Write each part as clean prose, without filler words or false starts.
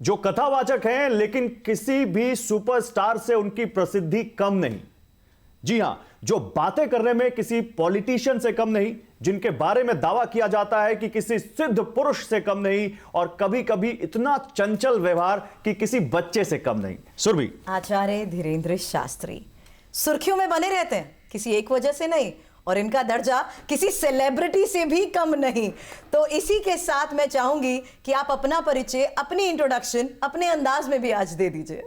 जो कथावाचक हैं लेकिन किसी भी सुपरस्टार से उनकी प्रसिद्धि कम नहीं। जी हां, जो बातें करने में किसी पॉलिटिशियन से कम नहीं, जिनके बारे में दावा किया जाता है कि किसी सिद्ध पुरुष से कम नहीं, और कभी कभी इतना चंचल व्यवहार कि किसी बच्चे से कम नहीं। सुरभि, आचार्य धीरेन्द्र शास्त्री सुर्खियों में बने रहते हैं, किसी एक वजह से नहीं, और इनका दर्जा किसी सेलिब्रिटी से भी कम नहीं। तो इसी के साथ मैं चाहूंगी कि आप अपना परिचय, अपनी इंट्रोडक्शन अपने अंदाज में भी आज दे दीजिए।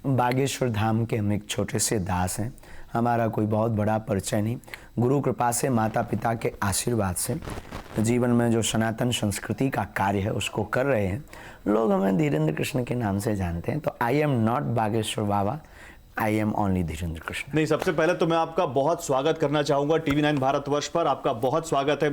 बागेश्वर धाम के हम एक छोटे से दास हैं। हमारा कोई बहुत बड़ा परिचय नहीं, गुरु कृपा से, माता पिता के आशीर्वाद से जीवन में जो सनातन संस्कृति का कार्य है उसको कर रहे हैं। लोग हमें धीरेन्द्र कृष्ण के नाम से जानते हैं। तो I am not Bageshwar Baba, I am only Dhirendra Krishna. नहीं, सबसे पहले तो मैं आपका बहुत स्वागत करना चाहूंगा TV9 भारतवर्ष पर। आपका बहुत स्वागत है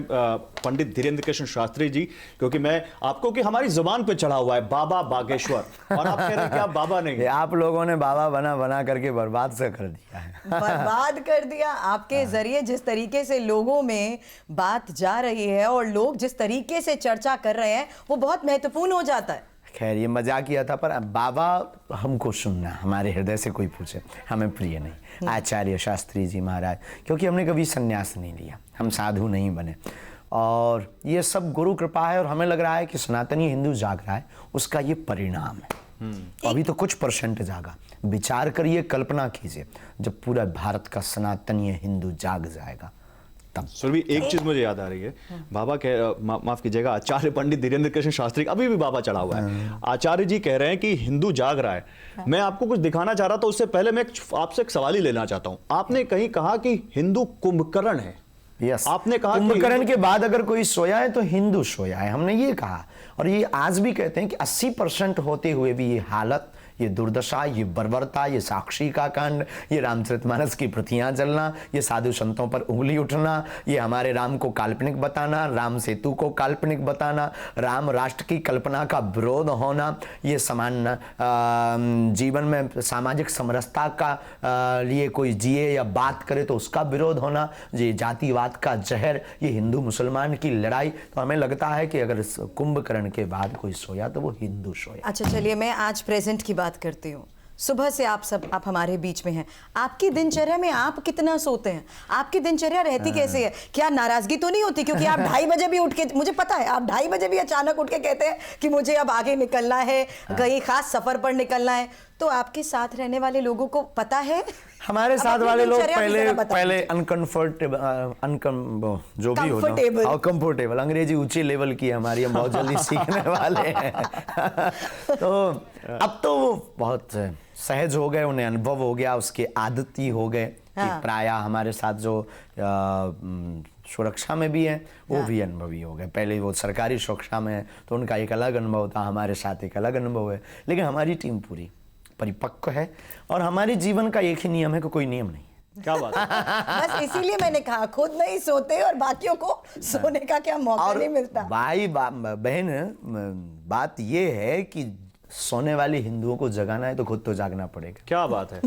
पंडित धीरेन्द्र कृष्ण शास्त्री जी, क्योंकि मैं आपको कि हमारी जुबान पे चढ़ा हुआ है बाबा बागेश्वर, और आप कह रहे हैं कि आप बाबा नहीं। आप लोगों ने बाबा बना बना करके बर्बाद से कर दिया है। बर्बाद कर दिया आपके जरिए। जिस तरीके से लोगों में बात जा रही है और लोग जिस तरीके से चर्चा कर रहे हैं वो बहुत महत्वपूर्ण हो जाता है। खैर, ये मजाक किया था, पर बाबा हमको सुनना, हमारे हृदय से कोई पूछे, हमें प्रिय नहीं। आचार्य शास्त्री जी महाराज, क्योंकि हमने कभी संन्यास नहीं लिया, हम साधु नहीं बने, और ये सब गुरु कृपा है। और हमें लग रहा है कि सनातनी हिंदू जाग रहा है, उसका ये परिणाम है। अभी तो कुछ % जागा। विचार करिए, कल्पना कीजिए, जब पूरा भारत का सनातनी हिंदू जाग जाएगा तब। सुरभि, एक चीज मुझे याद आ रही है। बाबा माफ कीजिएगा, आचार्य पंडित धीरेन्द्र कृष्ण शास्त्री, अभी भी बाबा चढ़ा हुआ है। आचार्य जी कह रहे हैं कि हिंदू जाग रहा है। मैं आपको कुछ दिखाना चाह रहा था, उससे पहले मैं आपसे एक सवाल ही लेना चाहता हूं। आपने कहीं कहा कि हिंदू कुंभकर्ण है। यस, आपने कहा कुंभकर्ण के बाद अगर कोई सोया है तो हिंदू सोया है, हमने ये कहा। और ये आज भी कहते हैं कि 80% होते हुए भी ये हालत, ये दुर्दशा, ये बर्बरता, ये साक्षी का कांड, ये रामचरितमानस की प्रतियां जलना, ये साधु संतों पर उंगली उठना, ये हमारे राम को काल्पनिक बताना, राम सेतु को काल्पनिक बताना, राम राष्ट्र की कल्पना का विरोध होना, ये समान जीवन में सामाजिक समरसता का लिए कोई जिए या बात करे तो उसका विरोध होना, ये जातिवाद का जहर, ये हिंदू मुसलमान की लड़ाई। तो हमें लगता है कि अगर कुंभकर्ण के बाद कोई सोया तो वो हिंदू सोया। अच्छा, चलिए मैं आज प्रेजेंट की बात करती हूँ। सुबह से आप हमारे बीच में हैं। आपकी दिनचर्या में आप कितना सोते हैं? आपकी दिनचर्या रहती कैसे है? क्या नाराजगी तो नहीं होती? क्योंकि आप 2:30 बजे भी उठ के, मुझे पता है आप 2:30 बजे भी अचानक उठ के कहते हैं कि मुझे अब आगे निकलना है, कहीं खास सफर पर निकलना है। तो आपके साथ रहने वाले लोगों को पता है? हमारे साथ वाले लोग पहले अनकंफर्टेबल, जो भी हो, कंफर्टेबल, अंग्रेजी ऊंचे लेवल की हमारी, हम बहुत जल्दी सीखने वाले हैं। तो अब तो वो बहुत सहज हो गए, उन्हें अनुभव हो गया, उसके आदती हो गए। प्राय हमारे साथ जो सुरक्षा में भी हैं वो भी अनुभवी हो गए। पहले वो सरकारी सुरक्षा में तो उनका एक अलग अनुभव था, हमारे साथ एक अलग अनुभव है। लेकिन हमारी टीम पूरी परिपक्व है, और हमारे जीवन का एक ही नियम है कि कोई नियम नहीं। क्या बात है? बस इसीलिए मैंने कहा, खुद नहीं सोते और बाकियों को सोने का क्या मौका नहीं मिलता। भाई बहन, बात ये है कि सोने वाले हिंदुओं को जगाना है तो खुद तो जागना पड़ेगा। क्या बात है,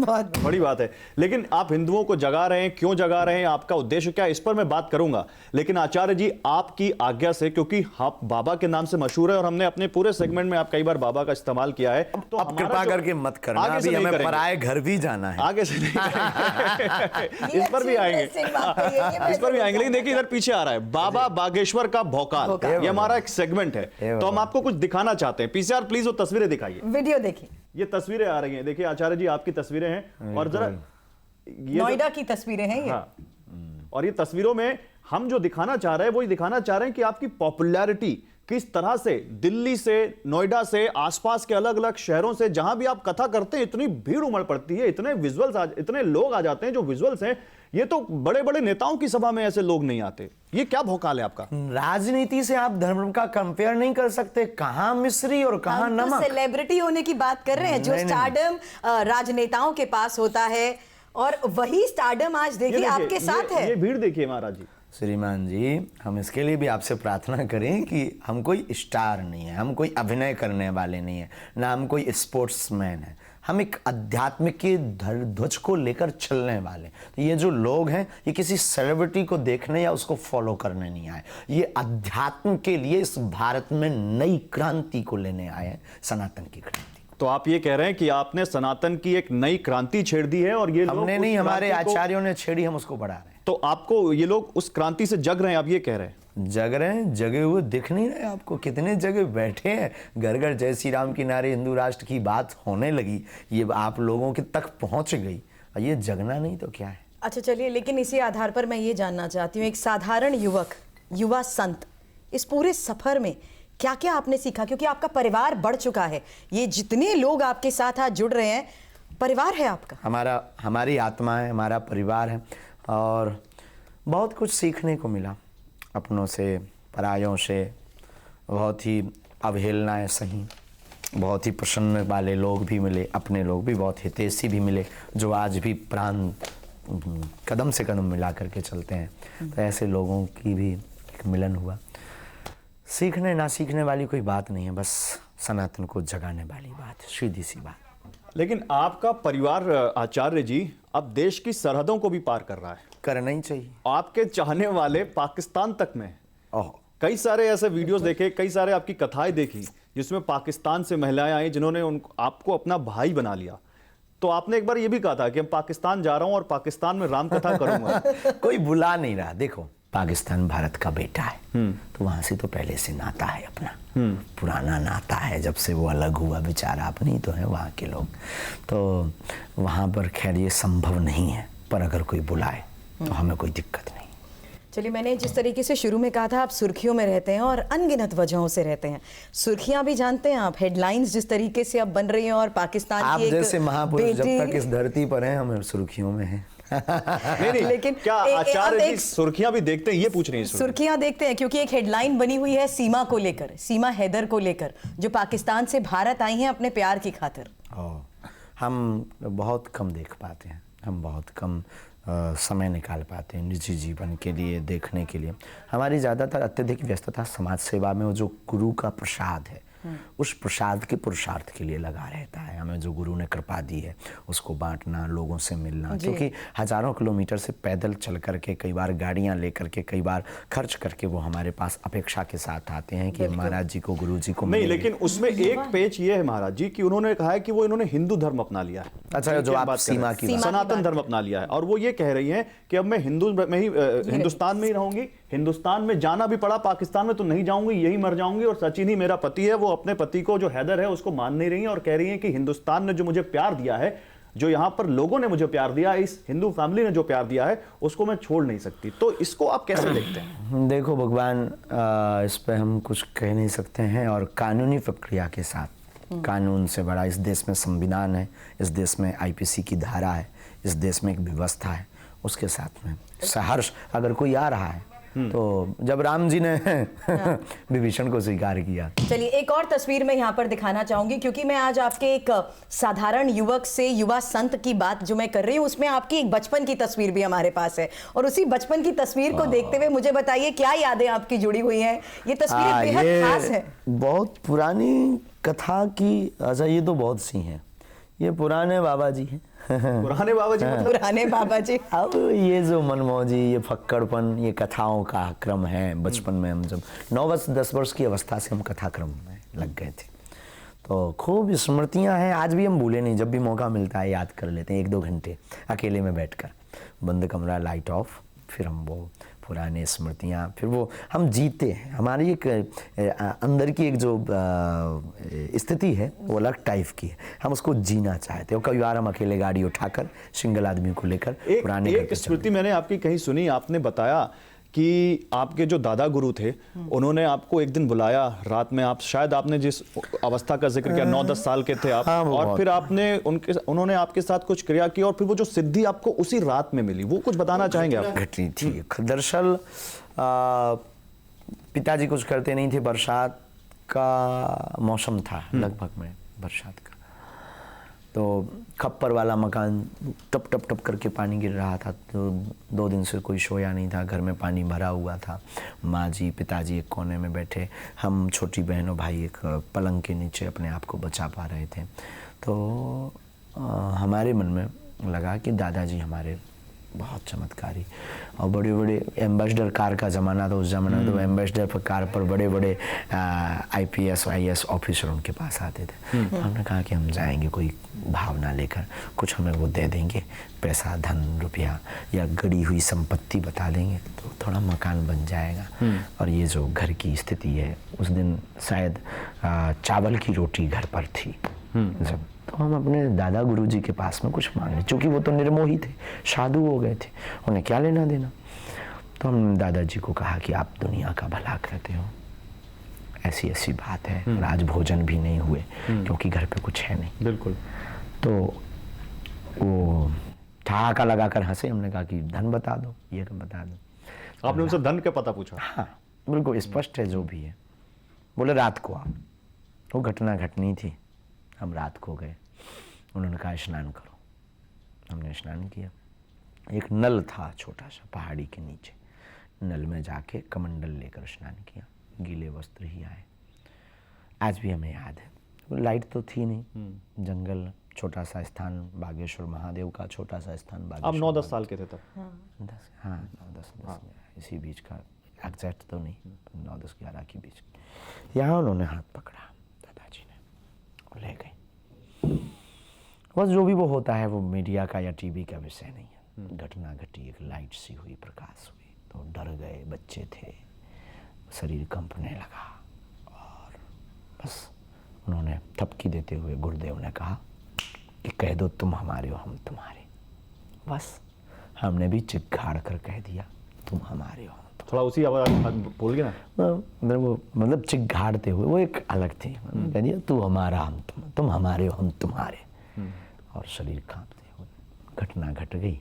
बड़ी बात है। लेकिन आप हिंदुओं को जगा रहे हैं, क्यों जगा रहे हैं, आपका उद्देश्य क्या है, इस पर मैं बात करूंगा। लेकिन आचार्य जी, आपकी आज्ञा से, क्योंकि आप बाबा के नाम से मशहूर है और हमने अपने पूरे सेगमेंट में आप कई बार बाबा का इस्तेमाल किया है, तो अब कृपा करके मत करना, अभी हमें पराए घर भी जाना है, आगे से नहीं। इस पर भी आएंगे, इस पर भी आएंगे। लेकिन देखिए इधर पीछे आ रहा है बाबा बागेश्वर का भौकाल, ये हमारा एक सेगमेंट है। तो हम आपको कुछ दिखाना चाहते हैं। पीसीआर प्लीज वो तस्वीरें दिखाइए, वीडियो देखिए। ये तस्वीरें आ रही हैं, देखिए आचार्य जी, आपकी तस्वीरें हैं, और जरा नोएडा की तस्वीरें हैं ये। हाँ, और ये तस्वीरों में हम जो दिखाना चाह रहे हैं वो ये दिखाना चाह रहे हैं कि आपकी पॉपुलैरिटी किस तरह से दिल्ली से, नोएडा से, आसपास के अलग अलग शहरों से, जहां भी आप कथा करते हैं इतनी भीड़ उमड़ पड़ती है, इतने विजुअल्स, इतने लोग आ जाते हैं। जो विजुअल्स हैं, ये तो बड़े बड़े नेताओं की सभा में ऐसे लोग नहीं आते। ये क्या भौकाल है आपका? राजनीति से आप धर्म का कंपेयर नहीं कर सकते। कहां मिश्री और कहां नमक। तो सेलिब्रिटी होने की बात कर रहे हैं, जो स्टारडम राजनेताओं के पास होता है, और वही स्टारडम आज देखिए आपके साथ है। ये भीड़ देखिए महाराज जी, श्रीमान जी, हम इसके लिए भी आपसे प्रार्थना करें कि हम कोई स्टार नहीं है, हम कोई अभिनय करने वाले नहीं है, ना हम कोई स्पोर्ट्समैन है। हम एक आध्यात्मिक के ध्वज को लेकर चलने वाले। तो ये जो लोग हैं, ये किसी सेलिब्रिटी को देखने या उसको फॉलो करने नहीं आए, ये अध्यात्म के लिए इस भारत में नई क्रांति को लेने आए हैं, सनातन की क्रांति। तो आप ये कह रहे हैं कि आपने सनातन की एक नई क्रांति छेड़ दी है और ये लोग हमने उस नहीं, हमारे क्रांति को- आचार्यों ने छेड़ी, हम उसको बढ़ा रहे हैं। तो आपको ये लोग उस क्रांति से जग रहे हैं, आप ये कह रहे हैं? जग रहे हैं, जगे हुए दिख नहीं रहे आपको? कितने जगह बैठे हैं, घर घर जय श्री राम की नारे, हिंदू राष्ट्र की बात होने लगी, ये आप लोगों के तक पहुंच गई, और ये जगना नहीं तो क्या है? अच्छा चलिए, लेकिन इसी आधार पर मैं ये जानना चाहती हूँ, एक साधारण युवक, युवा संत, इस पूरे सफर में क्या क्या आपने सीखा? क्योंकि आपका परिवार बढ़ चुका है, ये जितने लोग आपके साथ आज जुड़ रहे हैं, परिवार है आपका। हमारी आत्मा है, हमारा परिवार है, और बहुत कुछ सीखने को मिला अपनों से, परायों से। बहुत ही अवहेलनाएं सही, बहुत ही प्रसन्न वाले लोग भी मिले, अपने लोग भी बहुत हितैषी भी मिले, जो आज भी प्राण कदम से कदम मिला करके चलते हैं। तो ऐसे लोगों की भी एक मिलन हुआ। सीखने ना सीखने वाली कोई बात नहीं है, बस सनातन को जगाने वाली बात, सीधी सी बात। लेकिन आपका परिवार आचार्य जी अब देश की सरहदों को भी पार कर रहा है, करना ही चाहिए। आपके चाहने वाले पाकिस्तान तक में। ओह, कई सारे ऐसे वीडियोस देखे, कई सारे आपकी कथाएं देखी जिसमें पाकिस्तान से महिलाएं आई जिन्होंने आपको अपना भाई बना लिया। तो आपने एक बार ये भी कहा था कि हम पाकिस्तान जा रहा हूं और पाकिस्तान में राम कथा करूंगा। कोई बुला नहीं रहा। देखो, पाकिस्तान भारत का बेटा है, तो वहां से तो पहले से नाता है अपना, पुराना नाता है, जब से वो अलग हुआ बेचारा, अपनी तो है वहाँ के लोग। तो वहाँ पर खैर ये संभव नहीं है, पर अगर कोई बुलाए तो हमें कोई दिक्कत नहीं। चलिए, मैंने जिस तरीके से शुरू में कहा था, आप सुर्खियों में रहते हैं और अनगिनत वजहों से रहते हैं। सुर्खियां भी जानते हैं आप, हेडलाइंस जिस तरीके से अब बन रही हैं, और पाकिस्तान आप की एक जैसे महापुरुष जब बेटी- तक इस धरती पर हैं, हम सुर्खियों में हैं। नहीं, लेकिन क्या अब आचार्य जी एक सुर्खियां भी देखते हैं, ये पूछ रही हैं? सुर्खियां देखते हैं, क्योंकि एक हेडलाइन बनी हुई है सीमा को लेकर, सीमा हैदर को लेकर, जो पाकिस्तान से भारत आई हैं अपने प्यार की खातिर। हम बहुत कम देख पाते हैं, हम बहुत कम समय निकाल पाते हैं निजी जीवन के लिए, देखने के लिए। हमारी ज़्यादातर अत्यधिक व्यस्तता समाज सेवा में, वो जो गुरु का प्रसाद है, उस प्रसाद के पुरुषार्थ के लिए लगा रहता है। हमें जो गुरु ने कृपा दी है उसको बांटना, लोगों से मिलना, क्योंकि हजारों किलोमीटर से पैदल चल करके, कई बार गाड़ियां लेकर के, कई बार खर्च करके वो हमारे पास अपेक्षा के साथ आते हैं कि महाराज जी को, गुरु जी को नहीं, मिलेंगे। लेकिन उसमें एक पेच ये है महाराज जी कि उन्होंने कहा है कि वो इन्होंने हिंदू धर्म अपना लिया है। अच्छा, जो आप सीमा की बात, सनातन धर्म अपना लिया है, और वो ये कह रही हैं कि अब मैं हिंदुस्तान में ही रहूंगी, हिंदुस्तान में जाना भी पड़ा पाकिस्तान में तो नहीं जाऊंगी, यही मर जाऊंगी। और सचिन ही मेरा पति है, वो अपने पति को जो हैदर है उसको मान नहीं रही है, और कह रही हैं कि हिंदुस्तान ने जो मुझे प्यार दिया है, जो यहाँ पर लोगों ने मुझे प्यार दिया, इस हिंदू फैमिली ने जो प्यार दिया है, उसको मैं छोड़ नहीं सकती। तो इसको आप कैसे देखते हैं? देखो भगवान, इस पे हम कुछ कह नहीं सकते हैं, और कानूनी प्रक्रिया के साथ, कानून से बड़ा इस देश में संविधान है, इस देश में आईपीसी की धारा है, इस देश में एक व्यवस्था है, उसके साथ में सहर्ष अगर कोई आ रहा है, तो जब राम जी ने विभीषण को स्वीकार किया। चलिए, एक और तस्वीर मैं यहाँ पर दिखाना चाहूंगी, क्योंकि मैं आज आपके एक साधारण युवक से युवा संत की बात जो मैं कर रही हूँ, उसमें आपकी एक बचपन की तस्वीर भी हमारे पास है, और उसी बचपन की तस्वीर को देखते हुए मुझे बताइए क्या यादें आपकी जुड़ी हुई हैं। ये तस्वीर बेहद खास है। बहुत पुरानी कथा की, अच्छा ये तो बहुत सी हैं, ये पुराने बाबा जी हैं। पुराने बाबा जी मतलब? पुराने बाबा जी। अब ये जो मनमौजी, ये फक्कड़पन, ये कथाओं का क्रम है। बचपन में हम जब 9-10 वर्ष की अवस्था से हम कथा क्रम में लग गए थे, तो खूब स्मृतियां हैं, आज भी हम भूले नहीं। जब भी मौका मिलता है याद कर लेते हैं, 1-2 घंटे अकेले में बैठकर, बंद कमरा, लाइट ऑफ, फिर हम वो पुराने स्मृतियाँ, फिर वो हम जीते हैं। हमारी एक अंदर की एक जो स्थिति है वो अलग टाइप की है, हम उसको जीना चाहते हैं। कई बार हम अकेले गाड़ी उठाकर सिंगल आदमी को लेकर पुराने एक स्मृति मैंने आपकी कहीं सुनी, आपने बताया कि आपके जो दादा गुरु थे उन्होंने आपको एक दिन बुलाया रात में, आप शायद आपने जिस अवस्था का जिक्र किया 9-10 साल के थे आप, और फिर आपने उन्होंने आपके साथ कुछ क्रिया की, और फिर वो जो सिद्धि आपको उसी रात में मिली, वो कुछ बताना चाहेंगे आप? घटनी थी। दरअसल पिताजी कुछ करते नहीं थे, बरसात का मौसम था लगभग में, बरसात का, तो खप्पर वाला मकान, टप टप टप करके पानी गिर रहा था। तो 2 दिन से कोई सोया नहीं था, घर में पानी भरा हुआ था। माँ जी पिताजी एक कोने में बैठे, हम छोटी बहन और भाई एक पलंग के नीचे अपने आप को बचा पा रहे थे। तो हमारे मन में लगा कि दादाजी हमारे बहुत चमत्कारी, और बड़े बड़े एम्बेसडर कार का ज़माना था उस ज़माना, तो एम्बेसडर कार पर बड़े बड़े IPS IAS ऑफिसर उनके पास आते थे। हमने कहा कि हम जाएंगे, कोई भावना लेकर कुछ हमें वो दे देंगे, पैसा धन रुपया या गड़ी हुई संपत्ति बता देंगे तो थोड़ा मकान बन जाएगा। और ये जो घर की स्थिति है, उस दिन शायद चावल की रोटी घर पर थी जब, तो हम अपने दादा गुरुजी के पास में कुछ मांगे, क्योंकि वो तो निर्मोही थे, साधु हो गए थे, उन्हें क्या लेना देना। तो हम दादाजी को कहा कि आप दुनिया का भला करते हो, ऐसी ऐसी बात है, और आज भोजन भी नहीं हुए क्योंकि घर पे कुछ है नहीं। बिल्कुल। तो वो ठहाका लगाकर हंसे। हमने कहा कि धन बता दो, ये बता दो। आपने उनसे धन का पता पूछा? हाँ, बिल्कुल स्पष्ट है जो भी है। बोले रात को आओ। वो घटना घटनी थी, हम रात को गए। उन्होंने कहा स्नान करो। हमने स्नान किया। एक नल था छोटा सा पहाड़ी के नीचे, नल में जाके कमंडल लेकर स्नान किया, गीले वस्त्र ही आए। आज भी हमें याद है। लाइट तो थी नहीं, जंगल, छोटा सा स्थान, बागेश्वर महादेव का छोटा सा स्थान। आप 9-10 साल के थे तब? 9-10 इसी बीच का, एग्जैक्ट तो नहीं, 9-10-11 के बीच। यहाँ उन्होंने हाथ पकड़ा दादाजी ने और ले गए। बस जो भी वो होता है वो मीडिया का या टीवी का विषय नहीं है। घटना घटी, एक लाइट सी हुई, प्रकाश हुई, तो डर गए, बच्चे थे, शरीर कंपने लगा, और बस उन्होंने थपकी देते हुए गुरुदेव ने कहा कि कह दो तुम हमारे हो, हम तुम्हारे। बस हमने भी चिक्खाड़ कर कह दिया तुम हमारे हो। थोड़ा उसी आवाज बोल गया ना, वो मतलब चिक्खाड़ते हुए, वो एक अलग थी। कह दिया तू हमारा, हम तुम हमारे हो, हम तुम्हारे। और शरीर कांपते हुए घटना घट गई,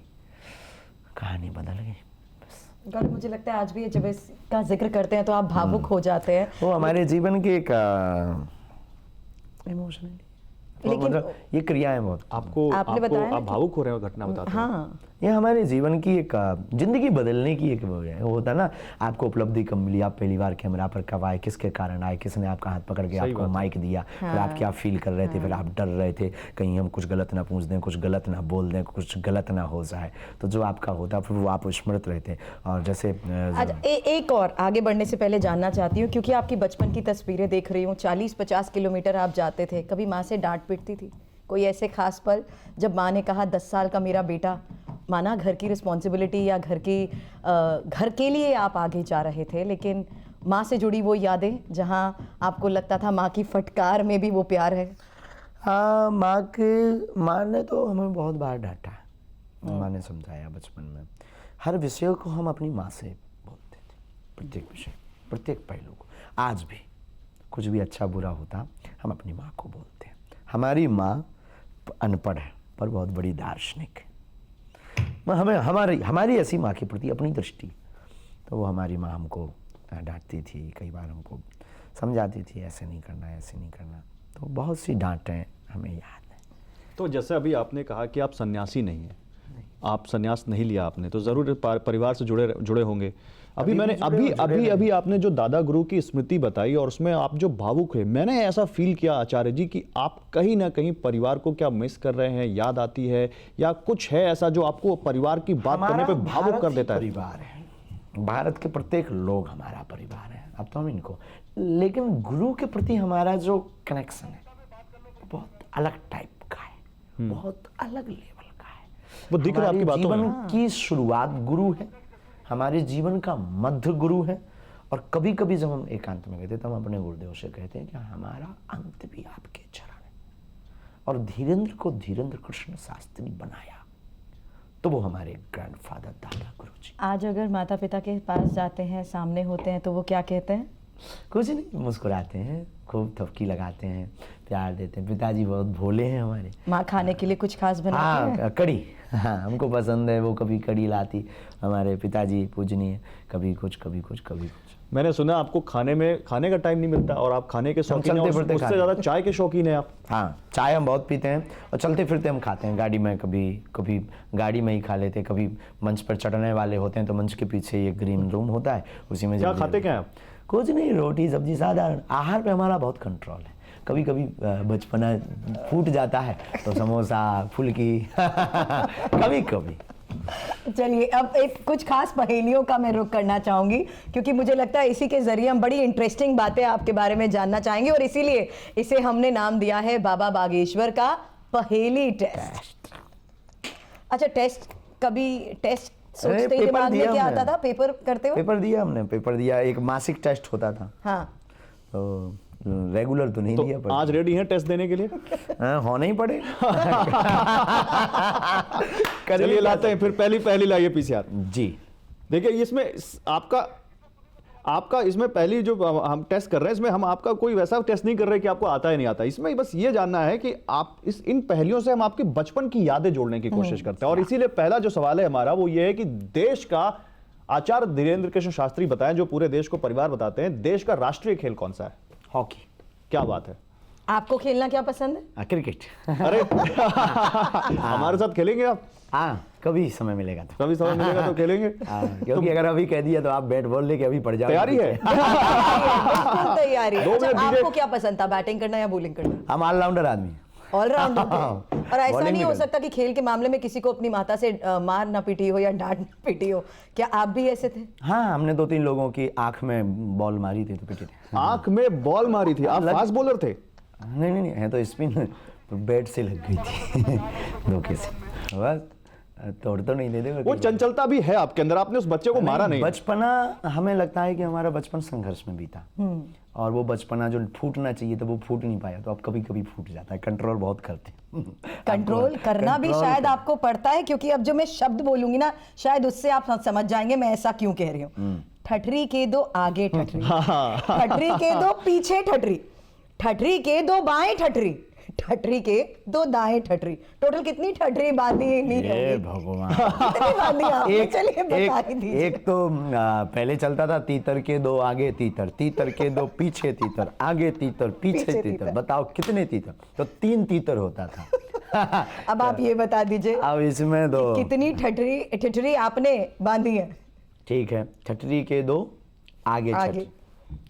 कहानी बदल गई। गॉड, मुझे लगता है आज भी जब इसका जिक्र करते हैं तो आप भावुक हो जाते हैं। वो हमारे जीवन की एक इमोशनली, लेकिन मतलब ये क्रियाएं बहुत आपने बताया ना आप भावुक हो रहे हो घटना बताते हैं। हाँ, ये हमारे जीवन की एक जिंदगी बदलने की एक वो है। वो होता है ना, आपको उपलब्धि कब मिली, आप पहली बार कैमरा पर कब आए, किसके कारण आए, किसने आपका हाथ पकड़ के आपको माइक दिया, फिर आप क्या फील कर रहे थे, फिर आप डर रहे थे कहीं हम कुछ गलत ना पूछ दें, कुछ गलत ना बोल दें, कुछ गलत ना हो जाए। तो जो आपका होता फिर वो आप स्मृत रहते। और जैसे आज एक और आगे बढ़ने से पहले जानना चाहती हूँ, क्योंकि आपकी बचपन की तस्वीरें देख रही हूँ, 40-50 किलोमीटर आप जाते थे, कभी माँ से डांट पिटती थी? कोई ऐसे खास पल जब माँ ने कहा 10 साल का मेरा बेटा, माना घर की रिस्पॉन्सिबिलिटी या घर के लिए आप आगे जा रहे थे, लेकिन माँ से जुड़ी वो यादें जहाँ आपको लगता था माँ की फटकार में भी वो प्यार है? हाँ, माँ ने तो हमें बहुत बार डांटा। माँ ने समझाया बचपन में। हर विषय को हम अपनी माँ से बोलते थे, प्रत्येक विषय, प्रत्येक पहलू को। आज भी कुछ भी अच्छा बुरा होता हम अपनी माँ को बोलते हैं। हमारी माँ अनपढ़ है पर बहुत बड़ी दार्शनिक है। हमें हमारी ऐसी माँ के प्रति अपनी दृष्टि, तो वो हमारी माँ हमको डांटती थी, कई बार हमको समझाती थी ऐसे नहीं करना, ऐसे नहीं करना। तो बहुत सी डांटें हमें याद है। तो जैसे अभी आपने कहा कि आप सन्यासी नहीं हैं, आप सन्यास नहीं लिया आपने, तो जरूर परिवार से जुड़े होंगे। अभी आपने जो दादा गुरु की स्मृति बताई और उसमें आप जो भावुक है, मैंने ऐसा फील किया आचार्य जी कि आप कहीं ना कहीं परिवार को क्या मिस कर रहे हैं, याद आती है, या कुछ है ऐसा जो आपको परिवार की बात करने पे भावुक कर देता है? परिवार है, भारत के प्रत्येक लोग हमारा परिवार है। अब तो हम इनको, लेकिन गुरु के प्रति हमारा जो कनेक्शन है बहुत अलग टाइप का है, बहुत अलग लेवल का है। वो दिख रहा है आपकी बातों में। जीवन की शुरुआत गुरु है, हमारे जीवन का मध्य गुरु है। और कभी कभी जब हम एकांत में गए थे, तब हम अपने गुरुदेव से कहते हैं कि हमारा अंत भी आपके चरण है। और धीरेन्द्र को धीरेन्द्र कृष्ण शास्त्री बनाया, तो वो हमारे ग्रैंडफादर दादा गुरु जी। आज अगर माता पिता के पास जाते हैं, सामने होते हैं, तो वो क्या कहते हैं? कुछ नहीं, मुस्कुराते हैं, खूब थपकी लगाते हैं, प्यार देते हैं। पिताजी बहुत भोले हैं हमारे। माँ खाने के लिए कुछ खास बनाती है? हाँ, कड़ी, हाँ हमको पसंद है, वो कभी कड़ी लाती हमारे पिताजी पूजनीय, कभी कुछ कभी कुछ कभी कुछ। मैंने सुना आपको खाने का टाइम नहीं मिलता और आप खाने के शौकीन हैं, चलते फिरते उससे खाते ज़्यादा चाय के शौकीन हैं आप। हाँ, चाय हम बहुत पीते हैं और चलते फिरते हम खाते हैं गाड़ी में, कभी कभी गाड़ी में ही खा लेते हैं, कभी मंच पर चढ़ने वाले होते हैं तो मंच के पीछे ये ग्रीन रूम होता है, उसी में क्या खाते क्या हैं आप? कुछ नहीं, रोटी सब्जी साधारण। आहार पे हमारा बहुत कंट्रोल है। कभी कभी बचपना फूट जाता है तो समोसा फुल्की कभी कभी। चलिए अब एक कुछ खास पहेलियों का मैं रुख करना चाहूंगी, क्योंकि मुझे लगता है इसी के जरिए हम बड़ी इंटरेस्टिंग बातें आपके बारे में जानना चाहेंगे, और इसीलिए इसे हमने नाम दिया है बाबा बागेश्वर का पहेली टेस्ट। अच्छा, कभी टेस्ट सोचते ही पेपर दिमाग में दिया क्या हमने। आता था पेपर करते हुए? पेपर दिया हमने, पेपर दिया, एक मासिक टेस्ट होता था। हाँ, तो रेगुलर तो नहीं दिया, तो पर आज रेडी हैं टेस्ट देने के लिए? होना ही पड़े। चलिए लाते हैं फिर, पहली लाइए पीसीआर जी। देखिए इसमें आपका इसमें पहली जो हम टेस्ट कर रहे हैं, इसमें हम आपका कोई वैसा टेस्ट नहीं कर रहे कि आपको आता है नहीं आता। इसमें बस ये जानना है कि आप इन पहेलियों से हम आपकी बचपन की यादें जोड़ने की कोशिश करते हैं। और इसीलिए पहला जो सवाल है हमारा वो ये है कि देश का, आचार्य धीरेन्द्र कृष्ण शास्त्री बताएं, जो पूरे देश को परिवार बताते हैं, देश का राष्ट्रीय खेल कौन सा है? हॉकी। क्या बात है, आपको खेलना क्या पसंद है? क्रिकेट। अरे हमारे साथ खेलेंगे आप? हाँ, कभी समय मिलेगा तो। कभी समय मिलेगा तो खेलेंगे। क्योंकि अगर अभी कह दिया तो आप बैट बॉल लेके अभी पड़ जाओ। तैयारी है? बिल्कुल तैयारी है। 2 अच्छा, मिनट दीजिए। आपको क्या पसंद था, बैटिंग करना या बॉलिंग करना? हम ऑलराउंडर आदमी हैं। ऑलराउंडर थे। और ऐसा Bowling नहीं भी हो कर- सकता कि खेल के मामले में किसी को अपनी माता से मार ना पीटी हो या डांट ना पीटी हो, क्या आप भी ऐसे थे? हाँ, हमने 2-3 लोगों की आंख में बॉल मारी थी तो पिटे थे। आंख में बॉल मारी थी? आप फास्ट बॉलर थे? नहीं, है तो स्पिन, तो बैट से लग गई थी धोखे से। बस तोड़ तो नहीं देते वो चंचलता भी है आपके अंदर, आपने उस बच्चे को मारा नहीं। बचपना, हमें लगता है कि हमारा बचपन संघर्ष में बीता, और वो बचपना जो फूटना चाहिए था वो फूट नहीं पाया, तो अब कभी कभी फूट जाता है। कंट्रोल बहुत करते हैं। कंट्रोल करना भी कंट्रोल शायद आपको पड़ता है, क्योंकि अब जो मैं शब्द बोलूंगी ना, शायद उससे आप समझ जाएंगे मैं ऐसा क्यों कह रही हूँ। ठठरी के दो आगे ठठरी, ठठरी के दो पीछे ठठरी, ठठरी के दो बाएं ठठरी, ठठरी के दो दाएं ठठरी। टोटल कितनी ठठरी बांधी नहीं हे होगी? भगवान। कितनी बांधी आपने? चलिए बता ही दीजिए। एक तो पहले चलता था तीतर के दो आगे तीतर, तीतर के दो पीछे तीतर, आगे तीतर पीछे पीछे तीतर। तीतर। बताओ कितने तीतर? तो 3 तीतर होता था। अब आप ये बता दीजिए अब इसमें दो, कितनी ठठरी आपने बांधी है? ठीक है, ठठरी के दो आगे आगे। ठठरी,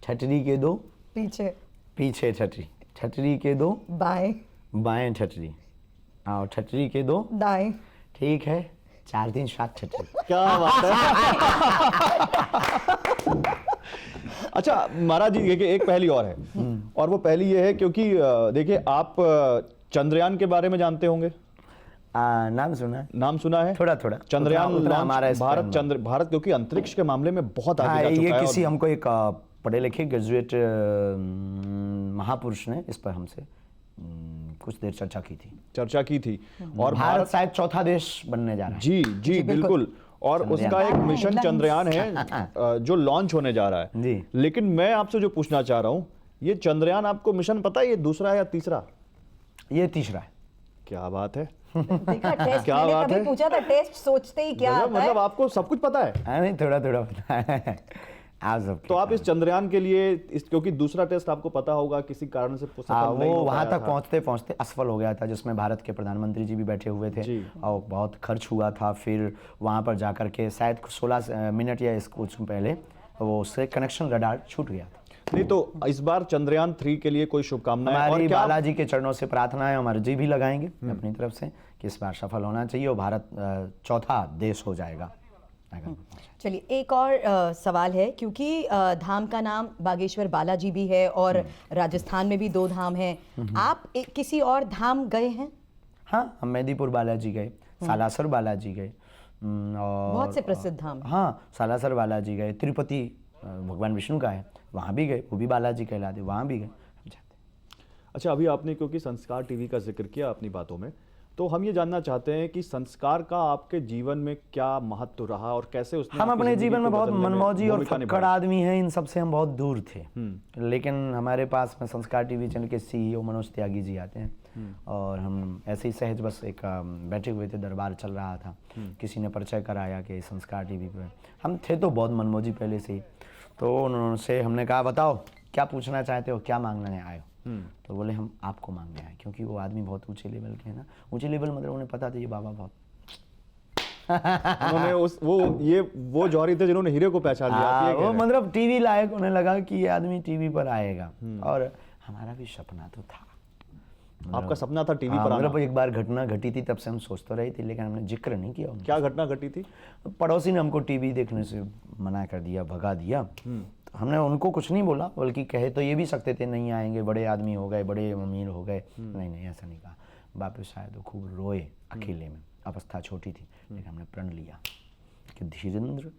ठठरी के दो पीछे पीछे ठठरी, ठठरी के दो बाएं बाएं ठठरी, और ठठरी के दो, दाएं। ठीक है, 4 3 7 ठठरी। क्या बात है। अच्छा महाराज जी, देखिए एक पहेली और है, और वो पहेली ये है क्योंकि देखिए आप चंद्रयान के बारे में जानते होंगे, नाम सुना है? नाम सुना है? थोड़ा चंद्रयान उतना लॉन्च, हमारा इस पर भारत क्योंकि अंतरिक्ष के मामले में बहुत हाँ, आगे जा ये चुका है। किसी और हमको एक पढ़े लिखे ग्रेजुएट महापुरुष ने इस पर हमसे कुछ देर चर्चा की थी। चर्चा की थी, और भारत शायद चौथा देश बनने जा रहा है। जी जी बिल्कुल, और चंद्रयान। उसका एक मिशन चंद्रयान है जो लॉन्च होने जा रहा है जी। लेकिन मैं आपसे जो पूछना चाह रहा हूं, ये चंद्रयान आपको मिशन पता है ये दूसरा है या तीसरा? ये तीसरा है। क्या बात है, देखा, टेस्ट क्या मैंने बात कभी है? पूछा था, टेस्ट सोचते ही क्या आता है? मतलब आपको सब कुछ पता है। नहीं, थोड़ा थोड़ा पता है। आप सब तो आप इस चंद्रयान के लिए क्योंकि दूसरा टेस्ट आपको पता होगा किसी कारण से सफल नहीं वो हो वहां पाया तक था। पहुंचते पहुंचते असफल हो गया था, जिसमें भारत के प्रधानमंत्री जी भी बैठे हुए थे, जी। और बहुत खर्च हुआ था। फिर वहां पर जाकर के शायद 16 मिनट या इसको कुछ पहले वो उससे कनेक्शन रडार छूट गया था। नहीं तो इस बार चंद्रयान 3 के लिए कोई शुभकामनाएं? और हमारी क्या बालाजी के चरणों से प्रार्थना है, हमारे जी भी लगाएंगे अपनी तरफ से कि इस बार सफल होना चाहिए और भारत चौथा देश हो जाएगा। चलिए एक और सवाल है, क्योंकि धाम का नाम बागेश्वर बालाजी भी है और राजस्थान में भी 2 धाम हैं। आप किसी और धाम गए हैं? हाँ, हम मेदीपुर बालाजी गए, सालासर बालाजी गए, और बहुत से प्रसिद्ध धाम। हाँ, सालासर बालाजी गए, तिरुपति भगवान विष्णु का है, वहाँ भी गए, वो भी बालाजी कहलाते, वहाँ भी गए। हम जाते हैं। अच्छा, अभी आपने क्योंकि संस्कार टीवी का जिक्र किया अपनी बातों में, तो हम ये जानना चाहते हैं कि संस्कार का आपके जीवन में क्या महत्व रहा और कैसे उसने हम आपकी अपने जिंदगी जीवन को में बहुत बदलने में मनमौजी और भूमिका फक्कड़ निभाई? आदमी हैं, इन सब से हम बहुत दूर थे। लेकिन हमारे पास में संस्कार टीवी चैनल के CEO मनोज त्यागी जी आते हैं और हम ऐसे ही सहज बस एक बैठे हुए थे, दरबार चल रहा था, किसी ने परिचय कराया कि संस्कार टीवी पे हम थे, तो बहुत मनमौजी पहले से ही। तो उनसे हमने कहा बताओ क्या पूछना चाहते हो, क्या मांगने आए हो? तो बोले हम आपको मांगने आए, क्योंकि वो आदमी बहुत ऊंचे लेवल के हैं ना। ऊंचे लेवल मतलब उन्हें पता था ये बाबा बहुत उन्होंने वो जौहरी थे जिन्होंने हीरे को पहचान लिया, आप ये कह वो रहे हैं। मतलब टीवी लायक उन्हें लगा कि ये आदमी टीवी पर आएगा। और हमारा भी सपना तो था। आपका सपना था टीवी हाँ, पर आना। मतलब एक बार घटना घटी थी, तब से हम सोच तो रहे थे, लेकिन हमने जिक्र नहीं किया उनका। क्या घटना घटी थी? पड़ोसी ने हमको टीवी देखने से मना कर दिया, भगा दिया। तो हमने उनको कुछ नहीं बोला, बल्कि कहे तो ये भी सकते थे नहीं आएंगे, बड़े आदमी हो गए, बड़े अमीर हो गए। नहीं ऐसा नहीं कहा। बाप शायद वो खूब रोए अकेले में, अवस्था छोटी थी, लेकिन हमने प्रण लिया कि धीरेन्द्र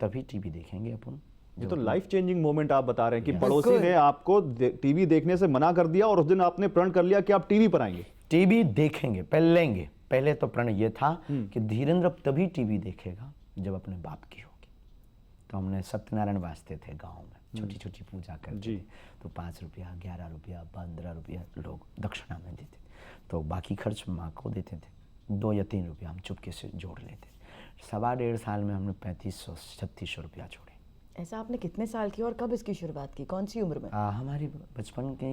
तभी टीवी देखेंगे अपन। ये तो लाइफ चेंजिंग मोमेंट आप बता रहे हैं कि पड़ोसी बिल्कुल। ने आपको टीवी देखने से मना कर दिया और उस दिन आपने प्रण कर लिया कि आप टीवी पर आएंगे। टीवी देखेंगे, पहले लेंगे। पहले तो प्रण ये था कि धीरेन्द्र अब तभी टीवी देखेगा जब अपने बाप की होगी। तो हमने सत्यनारायण वास्ते थे गांव में, छोटी छोटी पूजा करते थे। तो 5 रुपया, 11 रुपया, 15 रुपया लोग दक्षिणा में देते, तो बाकी खर्च माँ को देते थे। 2 या 3 रुपया हम चुपके से जोड़ लेते। 1.5 साल में हमने 3500-3600 रुपया जोड़े। ऐसा आपने कितने साल की और कब इसकी शुरुआत की, कौन सी उम्र में? हमारी बचपन के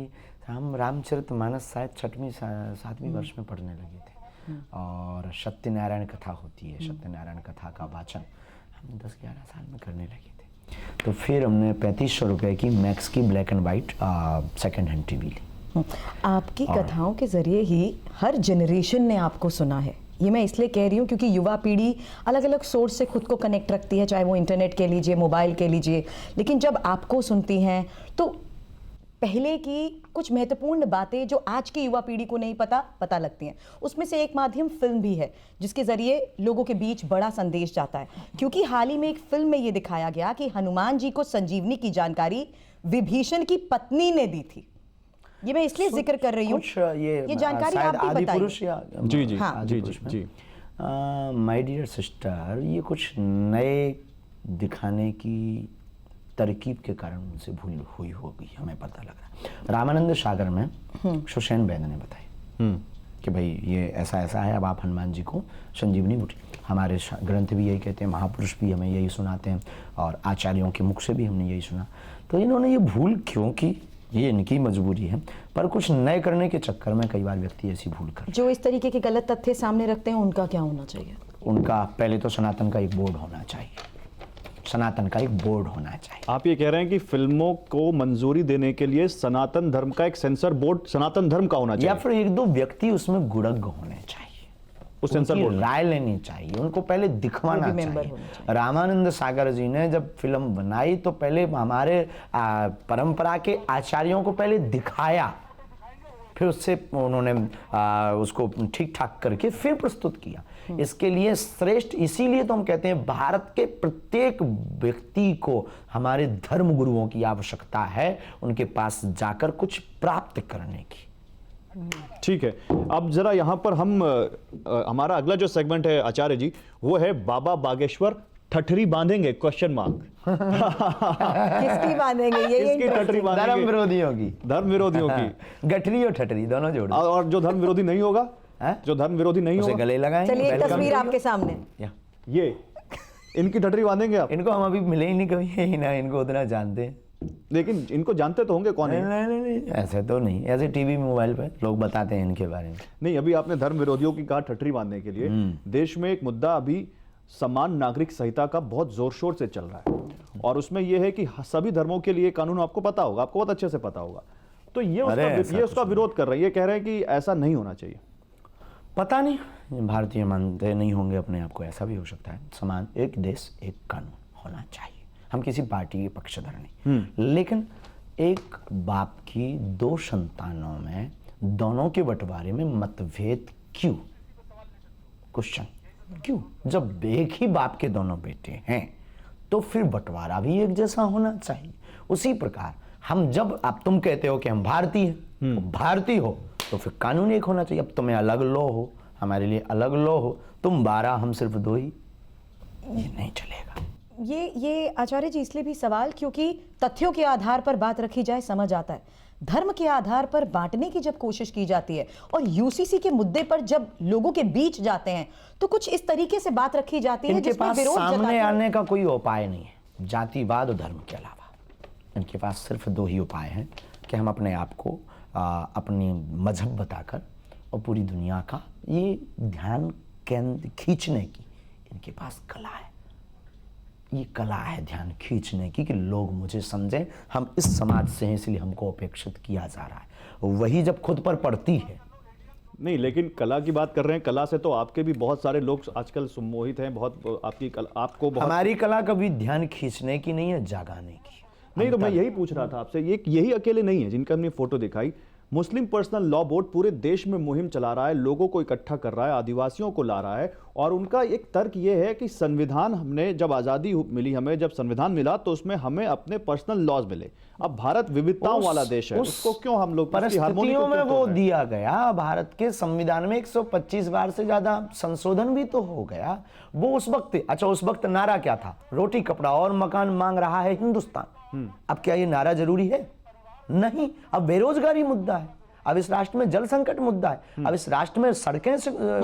हम रामचरितमानस शायद 6वीं-7वीं वर्ष में पढ़ने लगे थे। और सत्यनारायण कथा होती है, सत्यनारायण कथा का वाचन हम 10-11 साल में करने लगे थे। तो फिर हमने 3500 रुपये की मैक्स की black and white second hand TV ली। आपकी कथाओं के जरिए ही हर जनरेशन ने आपको सुना है। ये मैं इसलिए कह रही हूँ क्योंकि युवा पीढ़ी अलग अलग सोर्स से खुद को कनेक्ट रखती है, चाहे वो इंटरनेट के लीजिए, मोबाइल के लीजिए, लेकिन जब आपको सुनती हैं तो पहले की कुछ महत्वपूर्ण बातें जो आज की युवा पीढ़ी को नहीं पता लगती हैं। उसमें से एक माध्यम फिल्म भी है, जिसके जरिए लोगों के बीच बड़ा संदेश जाता है। क्योंकि हाल ही में एक फिल्म में ये दिखाया गया कि हनुमान जी को संजीवनी की जानकारी विभीषण की पत्नी ने दी थी। ये मैं इसलिए जिक्र कर रही हूँ, कुछ ये जानकारी शायद आप भी आदि बताइए। पुरुष या जी जी हाँ। जी जी जी। माय डियर सिस्टर, ये कुछ नए दिखाने की तरकीब के कारण उनसे भूल हुई होगी, हमें पता लग रहा है। रामानंद सागर में सुषेण वैद्य ने बताई कि भाई ये ऐसा ऐसा है, अब आप हनुमान जी को संजीवनी बूटी। हमारे ग्रंथ भी यही कहते हैं, महापुरुष भी हमें यही सुनाते हैं, और आचार्यों के मुख से भी हमने यही सुना। तो इन्होंने ये भूल क्यों की, ये इनकी मजबूरी है, पर कुछ नए करने के चक्कर में कई बार व्यक्ति ऐसी भूल कर। जो इस तरीके के गलत तथ्य सामने रखते हैं उनका क्या होना चाहिए? उनका पहले तो सनातन का एक बोर्ड होना चाहिए, सनातन का एक बोर्ड होना चाहिए। आप ये कह रहे हैं कि फिल्मों को मंजूरी देने के लिए सनातन धर्म का एक सेंसर बोर्ड सनातन धर्म का होना या चाहिए, फिर 1-2 व्यक्ति उसमें गुणज्ञ होने चाहिए, उस सेंसर उनकी बोर्ड। राय लेनी चाहिए, उनको पहले दिखवाना वो भी मेंबर चाहिए। होने चाहिए। रामानंद सागर जी ने जब फिल्म बनाई तो पहले हमारे परंपरा के आचार्यों को पहले दिखाया, फिर उससे उन्होंने उसको ठीक ठाक करके फिर प्रस्तुत किया। इसके लिए श्रेष्ठ, इसीलिए तो हम कहते हैं भारत के प्रत्येक व्यक्ति को हमारे धर्म गुरुओं की आवश्यकता है, उनके पास जाकर कुछ प्राप्त करने की। ठीक है, अब जरा यहाँ पर हम हमारा अगला जो सेगमेंट है आचार्य जी, वो है बाबा बागेश्वर ठठरी बांधेंगे क्वेश्चन मार्क। किसकी बांधेंगे ये किसकी ठठरी धर्म बांधेंगे? विरोधियों की, धर्म विरोधियों की। गठरी और ठठरी दोनों जोड़ दो। और जो धर्म विरोधी नहीं होगा, हैं? जो धर्म विरोधी नहीं उसे होगा, गले लगाएंगे। चलिए एक welcome तस्वीर करिए। आपके सामने। या। ये इनकी ठठरी बांधेंगे आप? इनको हम अभी मिले ही नहीं कभी, ही ना इनको उतना जानते हैं। लेकिन इनको जानते तो होंगे कौन नहीं, है? नहीं, ऐसे तो नहीं, ऐसे टीवी मोबाइल पे लोग बताते हैं इनके बारे में। नहीं, अभी आपने धर्म विरोधियों की कहा ठठरी बांधने के लिए। देश में एक मुद्दा अभी समान नागरिक संहिता का बहुत जोर शोर से चल रहा है, और उसमें यह है कि सभी धर्मों के लिए कानून आपको पता होगा, आपको बहुत अच्छे से पता होगा। तो ये उसका विरोध कर रहे हैं, ये कह रहे हैं कि ऐसा नहीं होना चाहिए। पता नहीं, भारतीय मानते नहीं होंगे अपने आप को, ऐसा भी हो सकता है। समान, एक देश एक कानून होना चाहिए। हम किसी पार्टी के पक्षधर नहीं, लेकिन एक बाप की 2 संतानों में दोनों के बंटवारे में मतभेद क्यों? क्वेश्चन क्यों? जब एक ही बाप के दोनों बेटे हैं तो फिर बंटवारा भी एक जैसा होना चाहिए। उसी प्रकार हम जब, आप तुम कहते हो कि हम भारतीय हैं, भारतीय हो, तो फिर कानून एक होना चाहिए। अब तुम्हें अलग लॉ हो, हमारे लिए अलग लॉ हो, तुम 12 हम सिर्फ 2 ही, ये नहीं चलेगा। ये आचार्य जी इसलिए भी सवाल क्योंकि तथ्यों के आधार पर बात रखी जाए समझ आता है, धर्म के आधार पर बांटने की जब कोशिश की जाती है और यूसीसी के मुद्दे पर जब लोगों के बीच जाते हैं तो कुछ इस तरीके से बात रखी जाती है इनके जिसमें पास विरोध सामने जताते हैं। आने का कोई उपाय नहीं है जातिवाद और धर्म के अलावा। इनके पास सिर्फ 2 ही उपाय हैं कि हम अपने आप को अपनी मजहब बताकर और पूरी दुनिया का ये ध्यान केंद्र खींचने की इनके पास कला है। ये कला है ध्यान खींचने की कि लोग मुझे समझें, हम इस समाज से हैं इसलिए हमको अपेक्षित किया जा रहा है। वही जब खुद पर पड़ती है। नहीं, लेकिन कला की बात कर रहे हैं, कला से तो आपके भी बहुत सारे लोग आजकल सम्मोहित हैं, बहुत आपकी कला, आपको बहुत। हमारी कला कभी ध्यान खींचने की नहीं है, जगाने की। नहीं, तो मैं यही पूछ रहा था आपसे, ये यही अकेले नहीं है जिनका हमने फोटो दिखाई। मुस्लिम पर्सनल लॉ बोर्ड पूरे देश में मुहिम चला रहा है, लोगों को इकट्ठा कर रहा है, आदिवासियों को ला रहा है, और उनका एक तर्क ये है कि संविधान, हमने जब आज़ादी मिली, हमें जब संविधान मिला तो उसमें हमें अपने पर्सनल लॉज मिले। अब भारत विविधताओं वाला देश है, उसको क्यों हम लोग परिस्थितियों में वो दिया गया। भारत के संविधान में 125 बार से ज्यादा संशोधन भी तो हो गया। वो उस वक्त, अच्छा उस वक्त नारा क्या था? रोटी कपड़ा और मकान मांग रहा है हिंदुस्तान। अब क्या ये नारा जरूरी है? नहीं। अब बेरोजगारी मुद्दा है, अब इस राष्ट्र में जल संकट मुद्दा है, अब इस राष्ट्र में सड़कें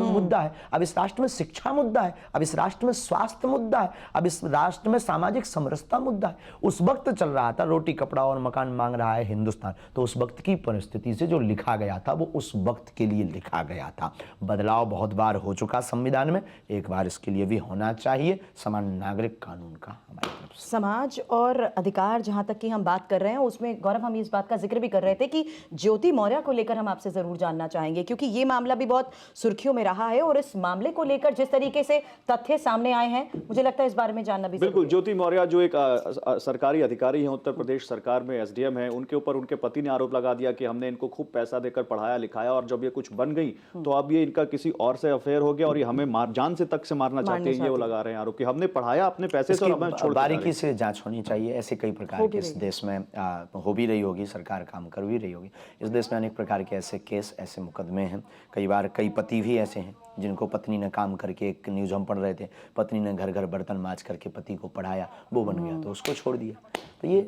मुद्दा है, अब इस राष्ट्र में शिक्षा मुद्दा है, अब इस राष्ट्र में स्वास्थ्य मुद्दा है, अब इस राष्ट्र में सामाजिक समरसता मुद्दा है। उस वक्त चल रहा था रोटी कपड़ा और मकान मांग रहा है हिंदुस्तान। तो उस वक्त की परिस्थिति से जो लिखा गया था वो उस वक्त के लिए लिखा गया था। बदलाव बहुत बार हो चुका संविधान में, एक बार इसके लिए भी होना चाहिए समान नागरिक कानून का हमारी तरफ से। समाज और अधिकार जहां तक की हम बात कर रहे हैं उसमें गौरव हम इस बात का जिक्र भी कर रहे थे कि ज्योति मौर्य को लेकर हम आपसे जरूर जानना चाहेंगे क्योंकि ये मामला भी बहुत सुर्खियों में रहा है और इस मामले को लेकर जिस तरीके से तथ्य सामने आए हैं मुझे लगता है इस बारे में जानना भी बिल्कुल। ज्योति मौर्य जो एक सरकारी अधिकारी हैं, उत्तर प्रदेश सरकार में एसडीएम है, उनके ऊपर उनके पति ने आरोप लगा दिया कि हमने इनको खूब पैसा देकर पढ़ाया लिखाया और जब ये कुछ बन गई तो अब ये इनका किसी और से अफेयर हो गया और ये हमें जान से तक से मारना चाहते हैं। ये वो लगा रहे हैं आरोप कि हमने पढ़ाया अपने पैसे से और हमें छोड़। बारीकी से जांच होनी चाहिए। ऐसे कई प्रकार के इस देश में हो भी रही होगी, सरकार काम कर भी रही होगी। इस देश में अनेक प्रकार के ऐसे केस, ऐसे मुकदमे हैं। कई बार कई पति भी ऐसे हैं जिनको पत्नी ने काम करके, एक न्यूज़ हम पढ़ रहे थे, पत्नी ने घर घर बर्तन मांज करके पति को पढ़ाया, वो बन गया तो उसको छोड़ दिया। तो ये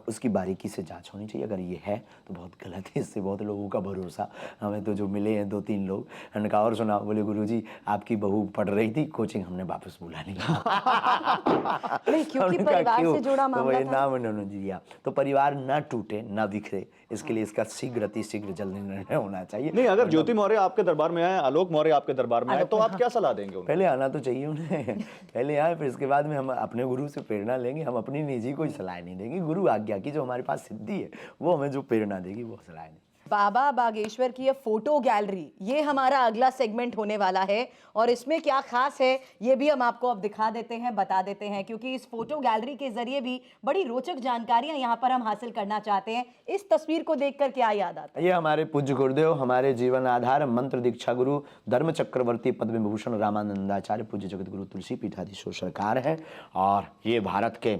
उसकी बारीकी से जांच होनी चाहिए। अगर ये है तो बहुत गलत है, इससे बहुत लोगों का भरोसा। हमें तो जो मिले हैं 2-3 लोग, हमने कहा और सुना, बोले गुरुजी आपकी बहू पढ़ रही थी, कोचिंग हमने वापस बुला लिया। क्योंकि परिवार से जुड़ा मामला था। नाम उन्होंने दिया तो परिवार ना टूटे ना बिखरे, इसके लिए इसका शीघ्र अतिशीघ्र जल्दी निर्णय होना चाहिए। नहीं, अगर ज्योति मौर्य आपके दरबार में आए, आलोक मौर्य आपके दरबार में आए तो आप क्या सलाह देंगे उनको? पहले आना तो चाहिए उन्हें, पहले आए, फिर इसके बाद में हम अपने गुरु से प्रेरणा लेंगे। हम अपनी निजी कोई सलाह नहीं देंगे, गुरु आज्ञा की जो हमारे पास सिद्धि है वो हमें जो प्रेरणा देगी वो सलाह नहीं। बाबा बागेश्वर की ये फोटो गैलरी, ये हमारा अगला सेगमेंट होने वाला है और इसमें क्या खास है ये भी हम आपको अब दिखा देते हैं, बता देते हैं, क्योंकि इस फोटो गैलरी के जरिए भी बड़ी रोचक जानकारियां यहाँ पर हम हासिल करना चाहते हैं। इस तस्वीर को देखकर क्या याद आता है? ये हमारे पूज्य गुरुदेव, हमारे जीवन आधार मंत्र दीक्षा गुरु धर्म चक्रवर्ती पद्म विभूषण रामानंदाचार्य पूज्य जगत गुरु तुलसी पीठाधीश्वर सरकार है। और ये भारत के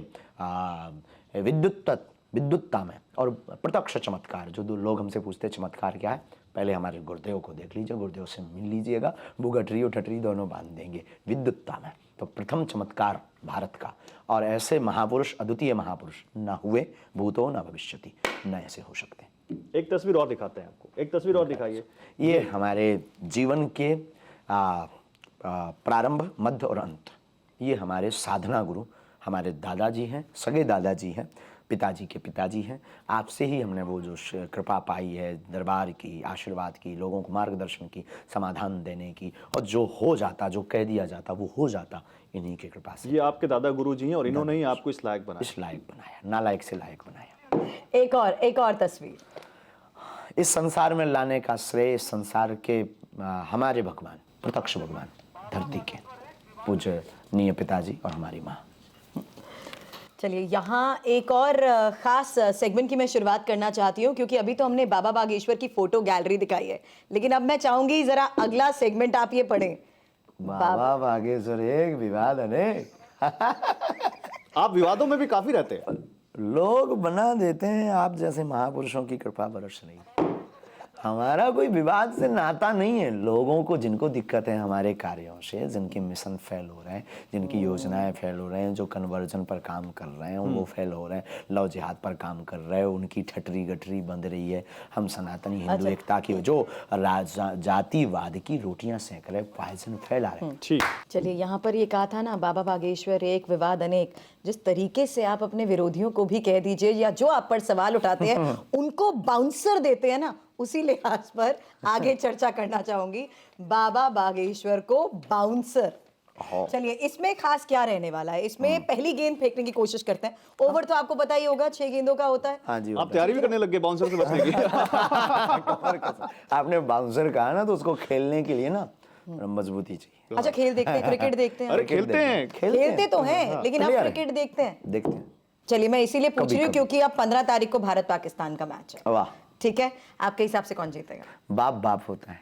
विद्युत्ता में और प्रत्यक्ष चमत्कार, जो 2 लोग हमसे पूछते चमत्कार क्या है, पहले हमारे गुरुदेव को देख लीजिए, गुरुदेव से मिल लीजिएगा, वो गठरी और ठटरी दोनों बांध देंगे विद्युत्ता में। तो प्रथम चमत्कार भारत का, और ऐसे महापुरुष, अद्वितीय महापुरुष न हुए भूतो न भविष्यति, न ऐसे हो सकते। एक तस्वीर और दिखाते हैं आपको, एक तस्वीर और दिखाइए। ये हमारे जीवन के प्रारंभ, मध्य और अंत, ये हमारे साधना गुरु, हमारे दादाजी हैं, सगे दादाजी हैं, पिताजी के पिताजी हैं। आपसे ही हमने वो जो कृपा पाई है, दरबार की, आशीर्वाद की, लोगों को मार्गदर्शन की, समाधान देने की, और जो हो जाता, जो कह दिया जाता वो हो जाता, इन्हीं की कृपा से। ये आपके दादा गुरु जी हैं और इन्होंने ही आपको इस लायक बनाया। इस लायक बनाया, नालायक से लायक बनाया। एक और तस्वीर इस संसार में लाने का श्रेय इस संसार के हमारे भगवान, प्रत्यक्ष भगवान, धरती के पूजनीय पिताजी और हमारी माँ। चलिए, यहाँ एक और खास सेगमेंट की मैं शुरुआत करना चाहती हूँ, क्योंकि अभी तो हमने बाबा बागेश्वर की फोटो गैलरी दिखाई है, लेकिन अब मैं चाहूंगी जरा अगला सेगमेंट आप ये पढ़ें। बाबा बागेश्वर एक, विवाद अनेक। आप विवादों में भी काफी रहते हैं। लोग बना देते हैं, आप जैसे महापुरुषों की कृपा बरस रही। हमारा कोई विवाद से नाता नहीं है। लोगों को जिनको दिक्कत है हमारे कार्यों से, जिनके मिशन फेल हो रहे हैं, जिनकी योजनाएं फेल हो रहे हैं, जो कन्वर्जन पर काम कर रहे हैं वो फेल हो रहे हैं, लव जिहाद पर काम कर रहे हैं, उनकी ठटरी गठरी बंध रही है। हम सनातनी हिंदू एकता की जो जातिवाद की रोटियां सेक रहे, पॉइजन फैला रहे हैं। ठीक। चलिए, यहाँ पर ये कहा था ना, बाबा बागेश्वर एक विवाद अनेक। जिस तरीके से आप अपने विरोधियों को भी कह दीजिए या जो आप पर सवाल उठाते हैं उनको बाउंसर देते हैं ना, उसी लिहाज पर आगे चर्चा करना चाहूंगी। बाबा बागेश्वर को बाउंसर, चलिए इसमें खास क्या रहने वाला है? इसमें पहली गेंद फेंकने की कोशिश करते हैं। ओवर तो आपको पता ही होगा 6 गेंदों का होता है। हाँ जी, आप तैयारी भी करने लग गए बाउंसर से बचने की। आपने बाउंसर कहा ना, तो उसको खेलने के लिए ना मजबूती चाहिए। अच्छा, खेल देखते हैं, क्रिकेट देखते हैं। अरे खेलते हैं। खेलते तो हैं, लेकिन आप Player है। क्रिकेट देखते हैं? देखते हैं। चलिए, मैं इसीलिए पूछ रही हूँ कभी। क्योंकि अब 15 तारीख को भारत पाकिस्तान का मैच है। वाह, ठीक है, आपके हिसाब से कौन जीतेगा? बाप बाप होता है।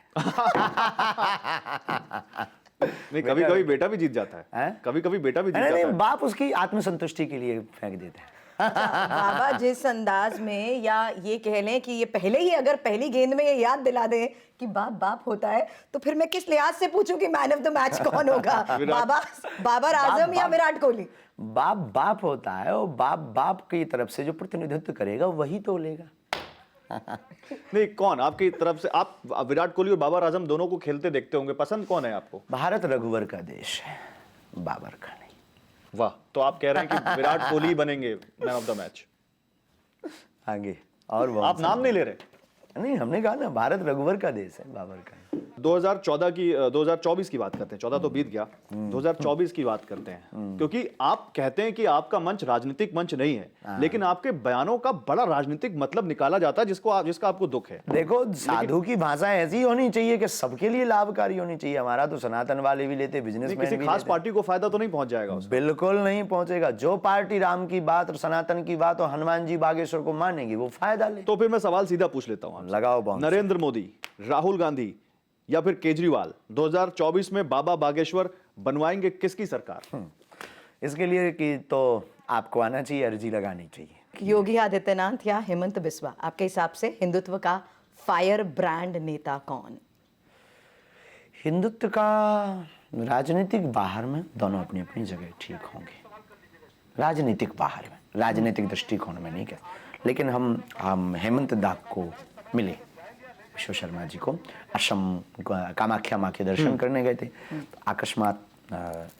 नहीं, कभी कभी बेटा भी जीत जाता है, हैं? कभी कभी बेटा भी जीत नहीं जाता नहीं, है। बाप उसकी आत्मसंतुष्टि के लिए फेंक देते हैं। बाबा जिस अंदाज में, या ये कह लें कि ये पहले ही अगर पहली गेंद में ये याद दिला दें कि बाप बाप होता है, तो फिर मैं किस लिहाज से पूछूं कि मैन ऑफ द मैच कौन होगा? बाबर आजम या विराट कोहली? बाप बाप होता है, और बाप बाप की तरफ से जो प्रतिनिधित्व करेगा वही तो लेगा। नहीं, कौन आपकी तरफ से? आप विराट कोहली और बाबर आजम दोनों को खेलते देखते होंगे, पसंद कौन है आपको? भारत रघुवर का देश है, बाबर का नहीं। वाह, तो आप कह रहे हैं कि विराट कोहली बनेंगे मैन ऑफ द मैच? आगे और बहुत आप नाम नहीं ले रहे? नहीं, हमने कहा ना भारत रघुवर का देश है, बाबर का नहीं। 2024 की बात करते हैं। 14 तो बीत गया, 2024 की बात करते हैं, क्योंकि आप कहते हैं कि आपका मंच राजनीतिक मंच नहीं है, लेकिन आपके बयानों का बड़ा राजनीतिक मतलब निकाला जाता है, जिसका आपको दुख है। देखो, साधु की भाषा ऐसी होनी चाहिए कि सबके लिए लाभकारी होनी चाहिए। हमारा तो सनातन वाले भी लेते, बिजनेसमैन किसी भी खास लेते। पार्टी को फायदा तो नहीं पहुंच जाएगा उसमें? बिल्कुल नहीं पहुंचेगा। जो पार्टी राम की बात और सनातन की बात और हनुमान जी बागेश्वर को मानेगी वो फायदा ले। तो फिर मैं सवाल सीधा पूछ लेता हूं आपसे। लगाओ बाउंसर। नरेंद्र मोदी, राहुल गांधी या फिर केजरीवाल 2024 में बाबा बागेश्वर बनवाएंगे किसकी सरकार? इसके लिए कि तो आपको आना चाहिए, अर्जी लगानी चाहिए। योगी आदित्यनाथ या हेमंत बिस्वा, आपके हिसाब से हिंदुत्व का फायर ब्रांड नेता कौन? हिंदुत्व का राजनीतिक बाहर में दोनों अपनी अपनी जगह ठीक होंगे। राजनीतिक बाहर में, राजनीतिक दृष्टिकोण में नहीं कह, लेकिन हम हेमंत दाग को मिले, विश्व शर्मा जी को असम कामाख्या माँ के दर्शन करने गए थे। अकस्मात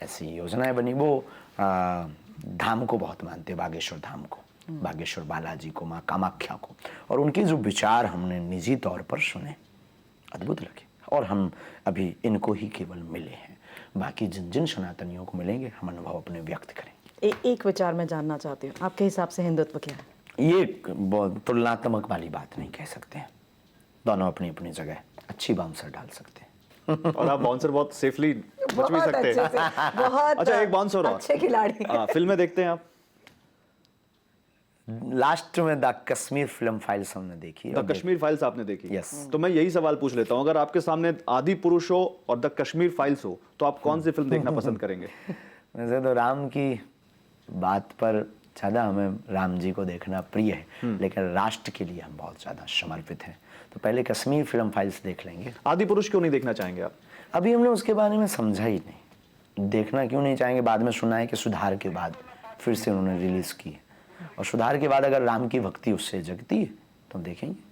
ऐसी योजनाएं बनी। वो धाम को बहुत मानते, बागेश्वर धाम को, बागेश्वर बालाजी को, माँ कामाख्या को, और उनके जो विचार हमने निजी तौर पर सुने, अद्भुत लगे। और हम अभी इनको ही केवल मिले हैं, बाकी जिन जिन सनातनियों को मिलेंगे हम अनुभव अपने व्यक्त करेंगे। एक विचार मैं जानना चाहती हूँ, आपके हिसाब से हिंदुत्व क्या है? ये तुलनात्मक वाली बात नहीं कह सकते हैं। दोनों अपनी अपनी जगह अच्छी बाउंसर डाल सकते हैं। और आप बाउंसर बहुत सेफली बच भी बहुत सकते अच्छे हैं। से, बहुत अच्छा, एक बाउंसर और। अच्छे खिलाड़ी। फिल्में देखते हैं आप? लास्ट में द कश्मीर फिल्म फाइल्स हमने देखी है। द कश्मीर फाइल्स आपने देखी? Yes. तो मैं यही सवाल पूछ लेता हूं, अगर आपके सामने आदि पुरुष हो और द कश्मीर फाइल्स हो, तो आप कौन सी फिल्म देखना पसंद करेंगे? वैसे तो राम की बात पर ज़्यादा हमें राम जी को देखना प्रिय है, लेकिन राष्ट्र के लिए हम बहुत ज़्यादा समर्पित हैं, तो पहले कश्मीर फिल्म फाइल्स देख लेंगे। आदि पुरुष क्यों नहीं देखना चाहेंगे आप? अभी हमने उसके बारे में समझा ही नहीं। देखना क्यों नहीं चाहेंगे? बाद में सुना है कि सुधार के बाद फिर से उन्होंने रिलीज की है, और सुधार के बाद अगर राम की भक्ति उससे जगती है तो देखेंगे।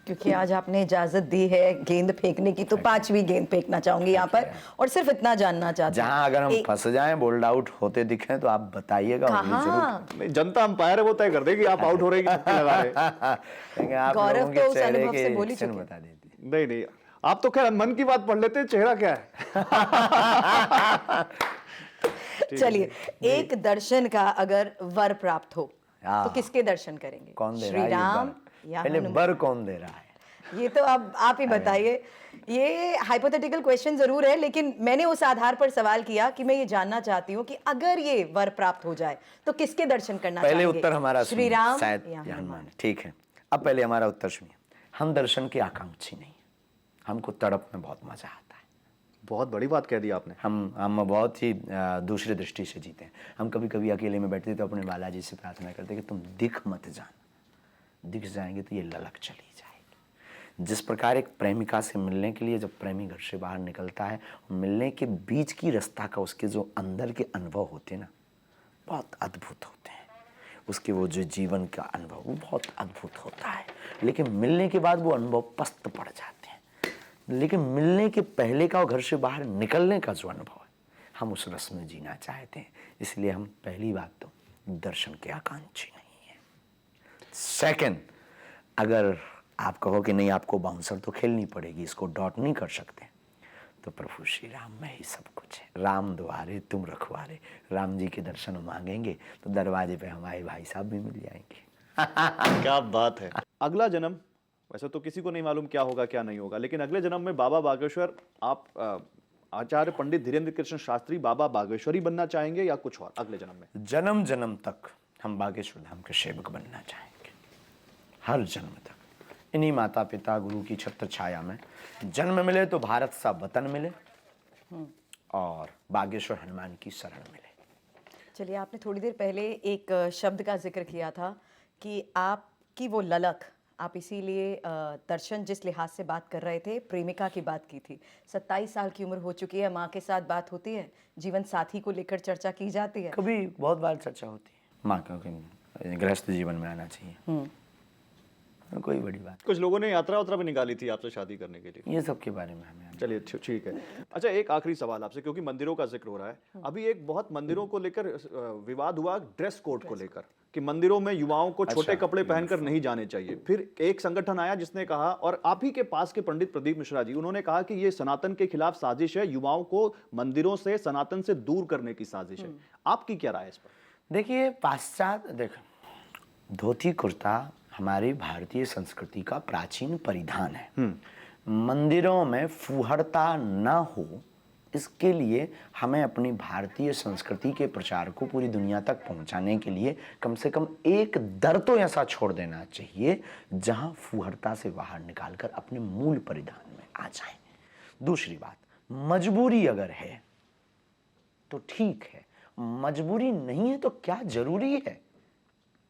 क्योंकि आज आपने इजाजत दी है गेंद फेंकने की, तो 5वीं गेंद फेंकना चाहूंगी यहाँ पर, और सिर्फ इतना जानना चाहती हूँ, जहां अगर हम फंस जाएं, बोल्ड आउट होते दिखें तो आप बताइएगा, उंगली जरूर कहाँ? नहीं, जनता अंपायर है, वो तय कर देगी आप आउट हो रहे हैं कि छक्के लगा रहे हैं। लेकिन आप गौरव लोगों के तो उस चेहरे अनुभव के से बोल ही एक्शन चुके। बता देती। नहीं नहीं, आप तो खैर मन की बात पढ़ लेते हैं, चेहरा क्या है? चलिए, एक दर्शन का अगर वर प्राप्त हो तो किसके दर्शन करेंगे? कौन दे रहा श्री है ये राम बर? या पहले हनुमान? बर कौन दे रहा है? ये तो अब आप ही बताइए। ये हाइपोथेटिकल क्वेश्चन जरूर है, लेकिन मैंने उस आधार पर सवाल किया कि मैं ये जानना चाहती हूँ कि अगर ये वर प्राप्त हो जाए तो किसके दर्शन करना पहले चाहेंगे? उत्तर हमारा श्री सुनिए, राम शायद या या हनुमान? हनुमान। ठीक है, अब पहले हमारा उत्तर सुनिए। हम दर्शन के आकांक्षी नहीं, हमको तड़प में बहुत मजा आता है। बहुत बड़ी बात कह दी आपने। हम बहुत ही दूसरी दृष्टि से जीते हैं। हम कभी कभी अकेले में बैठते तो अपने बालाजी से प्रार्थना करते कि तुम दिख मत जाना, दिख जाएंगे तो ये ललक चली जाएगी। जिस प्रकार एक प्रेमिका से मिलने के लिए जब प्रेमी घर से बाहर निकलता है, मिलने के बीच की रास्ता का उसके जो अंदर के अनुभव होते हैं ना, बहुत अद्भुत होते हैं। उसके वो जो जीवन का अनुभव वो बहुत अद्भुत होता है, लेकिन मिलने के बाद वो अनुभव पस्त पड़ जाते हैं। लेकिन मिलने के पहले का और घर से बाहर निकलने का जो अनुभव है, हम उस रस में जीना चाहते हैं। इसलिए हम पहली बात तो दर्शन के आकांक्षी नहीं है। सेकंड, अगर आप कहो कि नहीं आपको बाउंसर तो खेलनी पड़ेगी, इसको डॉट नहीं कर सकते, तो प्रभु श्री राम में ही सब कुछ है। राम द्वारे तुम रखवारे, राम जी के दर्शन मांगेंगे तो दरवाजे पे हमारे भाई साहब भी मिल जाएंगे। क्या बात है। अगला जन्म, वैसे तो किसी को नहीं मालूम क्या होगा क्या नहीं होगा, लेकिन अगले जन्म में बाबा बागेश्वर आप आचार्य पंडित धीरेन्द्र कृष्ण शास्त्री बाबा बागेश्वरी बनना चाहेंगे या कुछ और अगले जन्म में? जन्म जन्म तक हम बागेश्वर धाम के सेवक बनना चाहेंगे, हर जन्म तक। इन्हीं माता पिता गुरु की छत्र छाया में जन्म मिले तो भारत सा वतन मिले और बागेश्वर हनुमान की शरण मिले। चलिए, आपने थोड़ी देर पहले एक शब्द का जिक्र किया था कि आपकी वो ललक, आप इसीलिए दर्शन जिस लिहाज से बात कर रहे थे, प्रेमिका की बात की थी। 27 साल की उम्र हो चुकी है, माँ के साथ बात होती है, जीवन साथी को लेकर चर्चा की जाती है? कभी बहुत बार चर्चा होती है। माँ क्योंकि गृहस्थ जीवन में आना चाहिए, कोई बड़ी बात। कुछ लोगों ने यात्रा वात्रा भी निकाली थी आपसे शादी करने के लिए, ये सब के बारे में हमें चलिए ठीक है। अच्छा, एक आखिरी सवाल आपसे, क्योंकि मंदिरों का जिक्र हो रहा है। अभी एक बहुत मंदिरों को लेकर विवाद हुआ ड्रेस कोड को लेकर, कि मंदिरों में युवाओं को छोटे कपड़े पहनकर नहीं जाने चाहिए। फिर एक संगठन आया जिसने कहा, और आप ही के पास के पंडित प्रदीप मिश्रा जी, उन्होंने कहा कि ये सनातन के खिलाफ साजिश है, युवाओं को मंदिरों से सनातन से दूर करने की साजिश है। आपकी क्या राय है इस पर? देखिए, पाश्चात्य देखो, धोती कुर्ता हमारी भारतीय संस्कृति का प्राचीन परिधान है। मंदिरों में फुहड़ता ना हो, इसके लिए हमें अपनी भारतीय संस्कृति के प्रचार को पूरी दुनिया तक पहुंचाने के लिए कम से कम एक दर तो ऐसा छोड़ देना चाहिए जहां फुहड़ता से बाहर निकालकर अपने मूल परिधान में आ जाएं। दूसरी बात, मजबूरी अगर है तो ठीक है, मजबूरी नहीं है तो क्या जरूरी है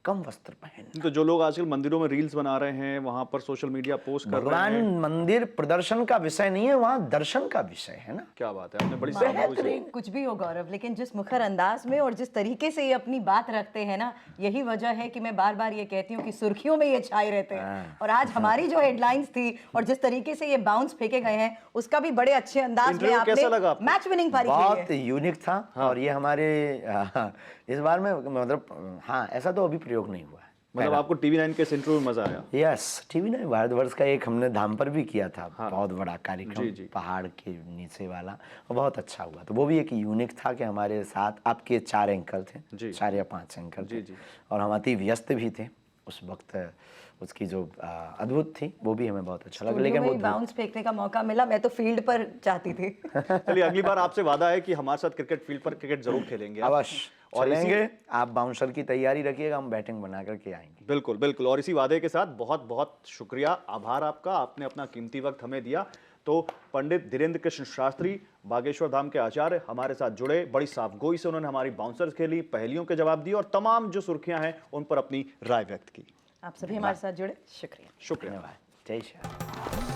कम वस्त्र पहनना? तो जो लोग आजकल मंदिरों में रील्स बना रहे हैं, वहां पर सोशल मीडिया पोस्ट कर रहे हैं, भगवान मंदिर प्रदर्शन का विषय नहीं है, वहां दर्शन का विषय है ना। क्या बात है, आपने बड़ी बेहतरीन कुछ भी हो गौरव, लेकिन जिस मुखर अंदाज में और जिस तरीके से ये अपनी बात रखते हैं ना, यही वजह है कि मैं बार बार ये कहती हूँ कि सुर्खियों में ये छाए रहते हैं। और आज हमारी जो हेडलाइंस थी और जिस तरीके से ये बाउंस फेंके गए हैं, उसका भी बड़े अच्छे अंदाज में आपने मैच विनिंग पारी की है। बहुत यूनिक था। और ये हमारे इस बार में मतलब हाँ, ऐसा तो अभी प्रयोग नहीं हुआ है। मतलब आपको टीवी9 के इंटरव्यू में मजा आया? यस, टीवी9 भारतवर्ष का एक हमने धाम पर भी किया था। बहुत बड़ा कार्यक्रम, पहाड़ के नीचे वाला, और बहुत अच्छा हुआ। तो वो भी एक यूनिक था कि हमारे साथ आपके 4 एंकर थे, 4 या 5 एंकर थे, और हम अति व्यस्त भी थे उस वक्त। उसकी जो अद्भुत थी वो भी हमें बहुत अच्छा लगा। लेकिन वो बाउंस फेंकने का मौका मिला, मैं तो फील्ड पर चाहती थी। चलिए, अगली बार आपसे वादा है कि हमारे साथ क्रिकेट फील्ड पर क्रिकेट जरूर खेलेंगे। अवश्य चलेंगे। आप बाउंसर की तैयारी रखिएगा, हम बैटिंग बना करके आएंगे। बिल्कुल बिल्कुल। और इसी वादे के साथ बहुत बहुत शुक्रिया, आभार आपका, आपने अपना कीमती वक्त हमें दिया। तो पंडित धीरेन्द्र कृष्ण शास्त्री बागेश्वर धाम के आचार्य हमारे साथ जुड़े, बड़ी साफगोई से उन्होंने हमारी बाउंसर्स खेली, पहेलियों के जवाब दिए और तमाम जो सुर्खियां हैं उन पर अपनी राय व्यक्त की। आप सभी हमारे साथ जुड़े, शुक्रिया। शुक्रिया। धन्यवाद। जय श्री राम।